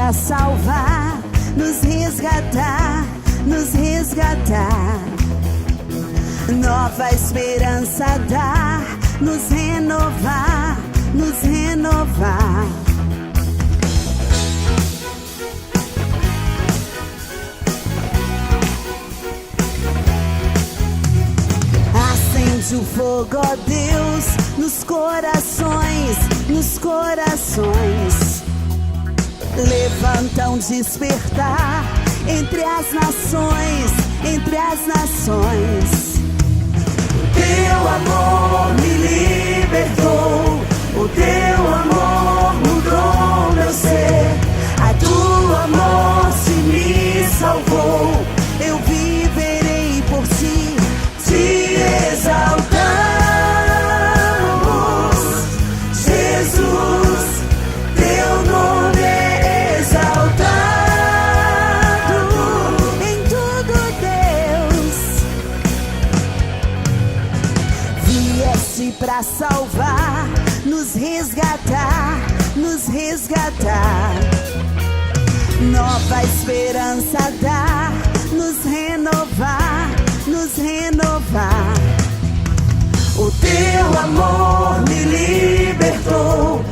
pra salvar, nos resgatar, nos resgatar. Nova esperança dar, nos renovar, nos renovar. Acende o fogo, ó Deus, nos corações, nos corações. Levanta um despertar entre as nações, entre as nações. Teu amor me libertou, o teu amor mudou meu ser. A tua morte me salvou, eu viverei por ti, te exaltamos, Jesus, teu nome é exaltado em tudo, Deus. Vieste pra salvar, nos resgatar, nos resgatar. Nova esperança dar, nos renovar, nos renovar. O teu amor me libertou,